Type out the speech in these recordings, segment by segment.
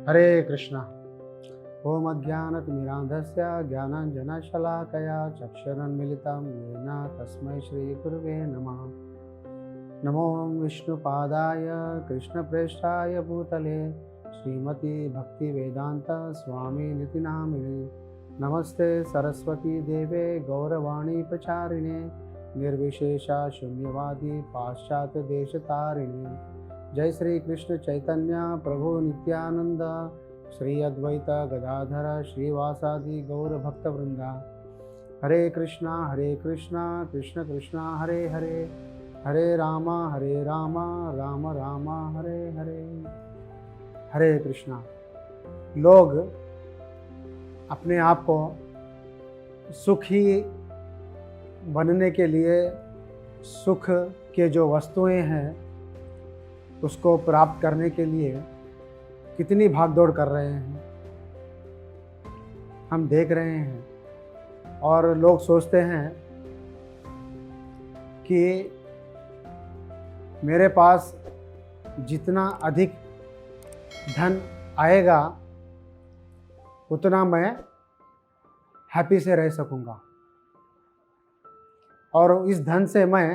हरे कृष्णा। ओम अज्ञानतिमिरान्धस्य ज्ञानाञ्जनशलाकया चक्षुरुन्मीलितं येन तस्मै श्रीगुरुवे नमः। नमो विष्णुपादाय कृष्णप्रेष्ठाय भूतले श्रीमती भक्तिवेदांत स्वामिनिति नामिने। नमस्ते सरस्वती देवे गौरवाणी प्रचारिणे निर्विशेषा शून्यवादी पाश्चात्य देशतारिणे। जय श्री कृष्ण चैतन्य प्रभु नित्यानंद श्री अद्वैत गदाधर श्रीवासादि गौर भक्त वृंदा। हरे कृष्णा कृष्ण कृष्णा हरे हरे, हरे राम राम राम हरे हरे। हरे कृष्णा। लोग अपने आप को सुखी बनने के लिए सुख के जो वस्तुएं हैं उसको प्राप्त करने के लिए कितनी भागदौड़ कर रहे हैं हम देख रहे हैं। और लोग सोचते हैं कि मेरे पास जितना अधिक धन आएगा उतना मैं हैप्पी से रह सकूंगा और इस धन से मैं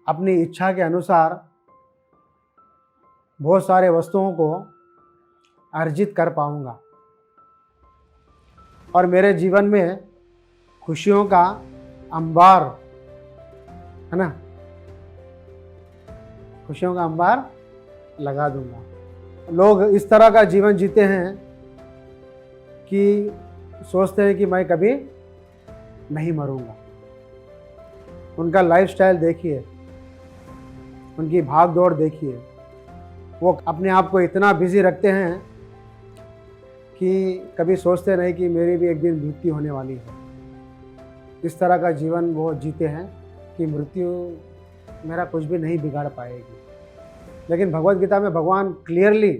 अपनी इच्छा के अनुसार बहुत सारे वस्तुओं को अर्जित कर पाऊंगा और मेरे जीवन में खुशियों का अंबार, है ना, खुशियों का अंबार लगा दूंगा। लोग इस तरह का जीवन जीते हैं कि सोचते हैं कि मैं कभी नहीं मरूंगा। उनका लाइफस्टाइल देखिए, उनकी भाग दौड़ देखिए। वो अपने आप को इतना बिजी रखते हैं कि कभी सोचते नहीं कि मेरी भी एक दिन मृत्यु होने वाली है। इस तरह का जीवन वो जीते हैं कि मृत्यु मेरा कुछ भी नहीं बिगाड़ पाएगी। लेकिन भगवत गीता में भगवान क्लियरली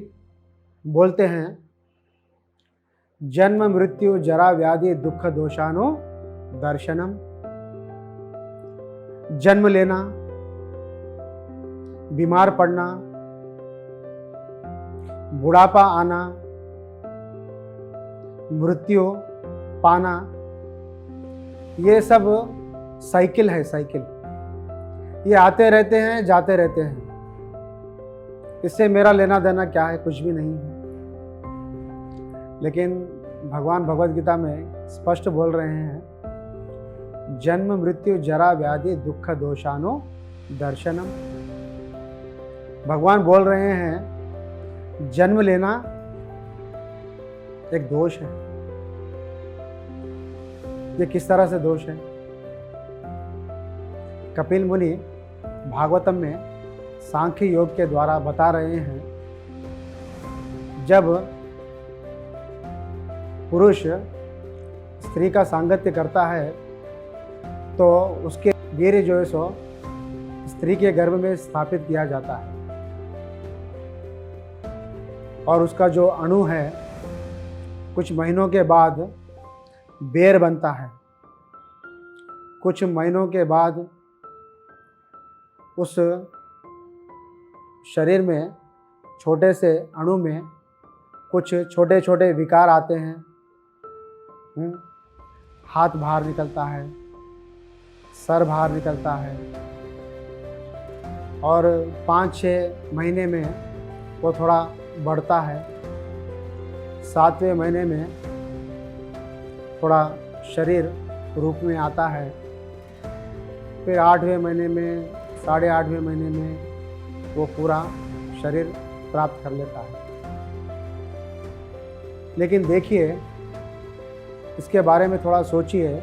बोलते हैं, जन्म मृत्यु जरा व्याधि दुख दोषानु दर्शनम। जन्म लेना, बीमार पड़ना, बुढ़ापा आना, मृत्यु पाना, ये सब साइकिल है, साइकिल। ये आते रहते हैं जाते रहते हैं। इससे मेरा लेना देना क्या है? कुछ भी नहीं है। लेकिन भगवान भगवत गीता में स्पष्ट बोल रहे हैं, जन्म मृत्यु जरा व्याधि दुख दोषानु दर्शनम। भगवान बोल रहे हैं जन्म लेना एक दोष है। ये किस तरह से दोष है? कपिल मुनि भागवतम में सांख्य योग के द्वारा बता रहे हैं, जब पुरुष स्त्री का सांगत्य करता है तो उसके वीर्य जो है सो स्त्री के गर्भ में स्थापित किया जाता है और उसका जो अणु है कुछ महीनों के बाद बेर बनता है। कुछ महीनों के बाद उस शरीर में छोटे से अणु में कुछ छोटे छोटे विकार आते हैं। हाथ बाहर निकलता है, सर बाहर निकलता है और 5-6 महीने में वो थोड़ा बढ़ता है। 7वें महीने में थोड़ा शरीर रूप में आता है। फिर 8वें महीने में, 8.5वें महीने में वो पूरा शरीर प्राप्त कर लेता है। लेकिन देखिए, इसके बारे में थोड़ा सोचिए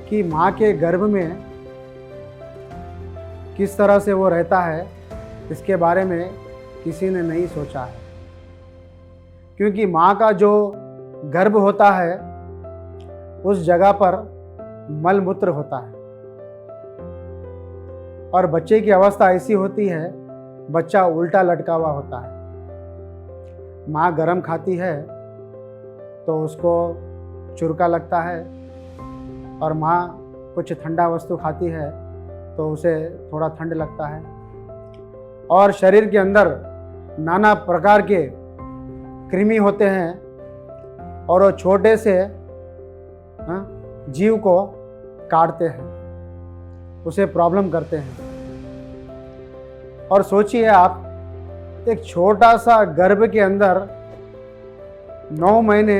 कि माँ के गर्भ में किस तरह से वो रहता है, इसके बारे में किसी ने नहीं सोचा है। क्योंकि माँ का जो गर्भ होता है उस जगह पर मल मूत्र होता है और बच्चे की अवस्था ऐसी होती है, बच्चा उल्टा लटका हुआ होता है। माँ गरम खाती है तो उसको चुरका लगता है और माँ कुछ ठंडा वस्तु खाती है तो उसे थोड़ा ठंड लगता है। और शरीर के अंदर नाना प्रकार के कृमि होते हैं और वो छोटे से जीव को काटते हैं, उसे प्रॉब्लम करते हैं। और सोचिए आप, एक छोटा सा गर्भ के अंदर 9 महीने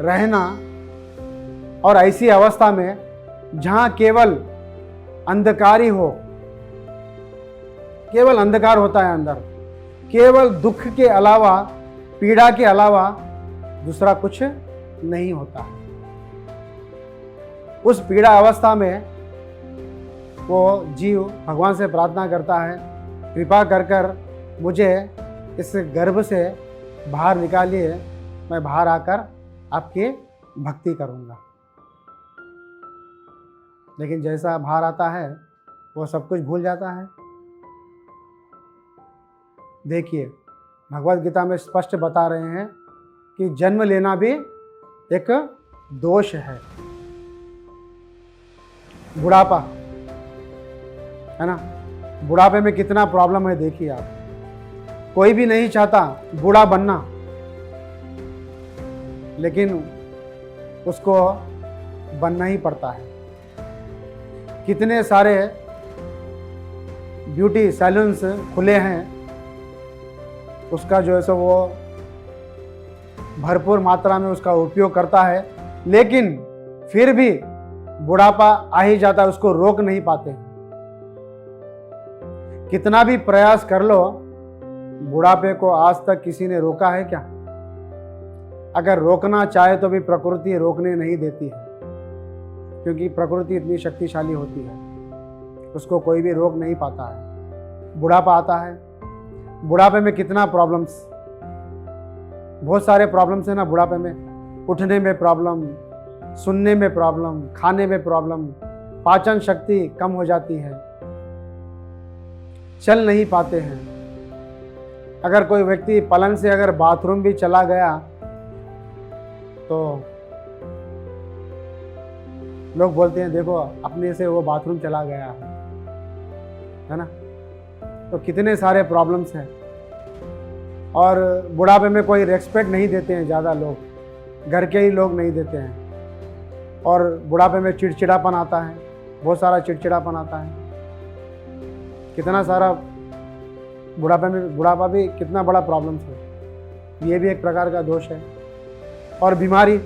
रहना, और ऐसी अवस्था में जहां केवल अंधकार ही हो, केवल अंधकार होता है अंदर, केवल दुख के अलावा, पीड़ा के अलावा दूसरा कुछ नहीं होता है। उस पीड़ा अवस्था में वो जीव भगवान से प्रार्थना करता है, कृपा कर कर मुझे इस गर्भ से बाहर निकालिए, मैं बाहर आकर आपकी भक्ति करूँगा। लेकिन जैसा बाहर आता है वो सब कुछ भूल जाता है। देखिए, भगवद गीता में स्पष्ट बता रहे हैं कि जन्म लेना भी एक दोष है। बुढ़ापा है ना, बुढ़ापे में कितना प्रॉब्लम है देखिए आप। कोई भी नहीं चाहता बूढ़ा बनना, लेकिन उसको बनना ही पड़ता है। कितने सारे ब्यूटी सैलून्स खुले हैं, उसका जो है सो वो भरपूर मात्रा में उसका उपयोग करता है, लेकिन फिर भी बुढ़ापा आ ही जाता है, उसको रोक नहीं पाते। कितना भी प्रयास कर लो, बुढ़ापे को आज तक किसी ने रोका है क्या? अगर रोकना चाहे तो भी प्रकृति रोकने नहीं देती है, क्योंकि प्रकृति इतनी शक्तिशाली होती है, उसको कोई भी रोक नहीं पाता है। बुढ़ापा आता है, बुढ़ापे में कितना प्रॉब्लम्स, बहुत सारे प्रॉब्लम्स है ना बुढ़ापे में। उठने में प्रॉब्लम, सुनने में प्रॉब्लम, खाने में प्रॉब्लम, पाचन शक्ति कम हो जाती है, चल नहीं पाते हैं। अगर कोई व्यक्ति पलंग से अगर बाथरूम भी चला गया तो लोग बोलते हैं देखो अपने से वो बाथरूम चला गया है ना। तो कितने सारे प्रॉब्लम्स हैं। और बुढ़ापे में कोई रेस्पेक्ट नहीं देते हैं ज़्यादा लोग, घर के ही लोग नहीं देते हैं। और बुढ़ापे में चिड़चिड़ापन आता है, बहुत सारा चिड़चिड़ापन आता है। कितना सारा बुढ़ापे में, बुढ़ापा भी कितना बड़ा प्रॉब्लम है, ये भी एक प्रकार का दोष है। और बीमारी,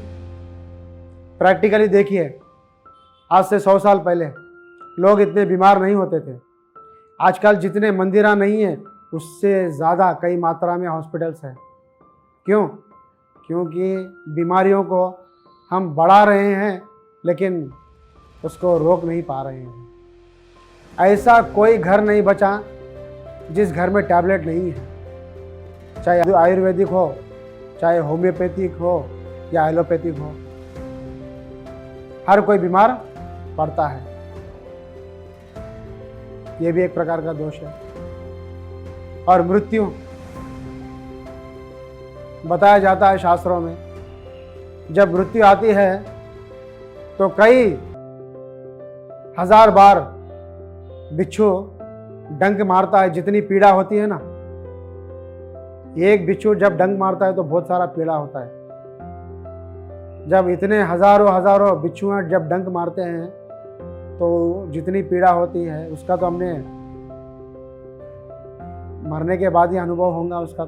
प्रैक्टिकली देखिए, आज से 100 साल पहले लोग इतने बीमार नहीं होते थे। आजकल जितने मंदिरा नहीं है, उससे ज़्यादा कई मात्रा में हॉस्पिटल्स हैं। क्यों? क्योंकि बीमारियों को हम बढ़ा रहे हैं, लेकिन उसको रोक नहीं पा रहे हैं। ऐसा कोई घर नहीं बचा जिस घर में टैबलेट नहीं है, चाहे आयुर्वेदिक हो, चाहे होम्योपैथिक हो या एलोपैथिक हो, हर कोई बीमार पड़ता है। ये भी एक प्रकार का दोष है। और मृत्यु, बताया जाता है शास्त्रों में, जब मृत्यु आती है तो कई हजार बार बिच्छू डंक मारता है। जितनी पीड़ा होती है ना, एक बिच्छू जब डंक मारता है तो बहुत सारा पीड़ा होता है। जब इतने हजारों बिच्छू जब डंक मारते हैं तो जितनी पीड़ा होती है उसका तो हमने मरने के बाद ही अनुभव होगा उसका।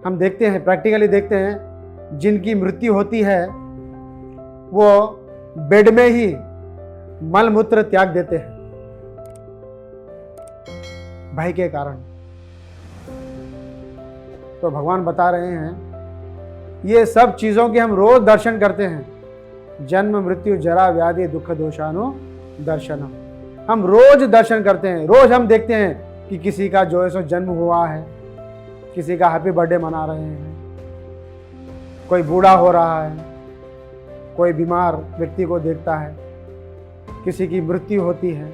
हम देखते हैं, प्रैक्टिकली देखते हैं, जिनकी मृत्यु होती है वो बेड में ही मल मूत्र त्याग देते हैं भय के कारण। तो भगवान बता रहे हैं ये सब चीजों के हम रोज दर्शन करते हैं। जन्म मृत्यु जरा व्याधि दुख दोषानु दर्शनम, हम रोज दर्शन करते हैं। रोज हम देखते हैं कि किसी का जो है सो जन्म हुआ है, किसी का हैप्पी बर्थडे मना रहे हैं, कोई बूढ़ा हो रहा है, कोई बीमार व्यक्ति को देखता है, किसी की मृत्यु होती है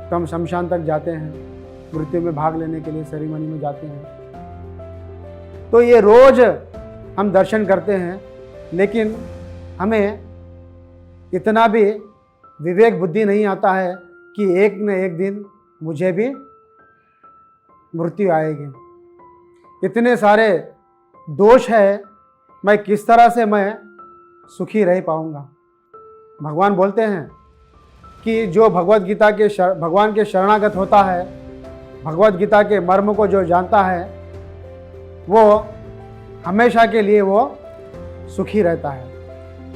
तो हम शमशान तक जाते हैं, मृत्यु में भाग लेने के लिए सेरेमनी में जाते हैं। तो ये रोज हम दर्शन करते हैं, लेकिन हमें इतना भी विवेक बुद्धि नहीं आता है कि एक न एक दिन मुझे भी मृत्यु आएगी, इतने सारे दोष है, मैं किस तरह से मैं सुखी रह पाऊंगा। भगवान बोलते हैं कि जो भगवत गीता के भगवान के शरणागत होता है, भगवत गीता के मर्म को जो जानता है, वो हमेशा के लिए वो सुखी रहता है,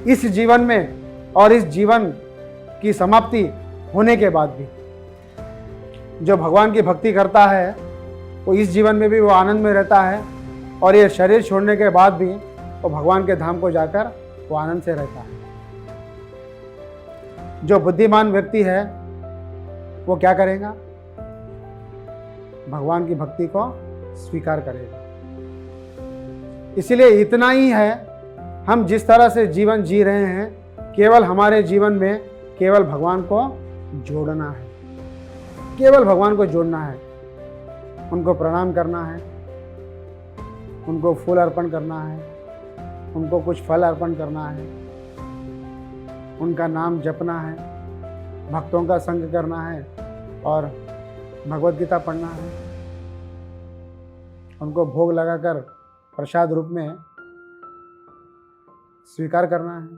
इस जीवन में और इस जीवन की समाप्ति होने के बाद भी। जो भगवान की भक्ति करता है वो इस जीवन में भी वो आनंद में रहता है, और ये शरीर छोड़ने के बाद भी वो भगवान के धाम को जाकर वो आनंद से रहता है। जो बुद्धिमान व्यक्ति है वो क्या करेगा? भगवान की भक्ति को स्वीकार करेगा। इसलिए इतना ही है, हम जिस तरह से जीवन जी रहे हैं, केवल हमारे जीवन में केवल भगवान को जोड़ना है, केवल भगवान को जोड़ना है। उनको प्रणाम करना है, उनको फूल अर्पण करना है, उनको कुछ फल अर्पण करना है, उनका नाम जपना है, भक्तों का संग करना है और भगवत गीता पढ़ना है, उनको भोग लगाकर प्रसाद रूप में स्वीकार करना है।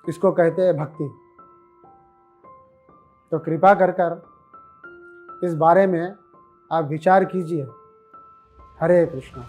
इसको कहते हैं भक्ति। तो कृपा कर इस बारे में आप विचार कीजिए। हरे कृष्णा।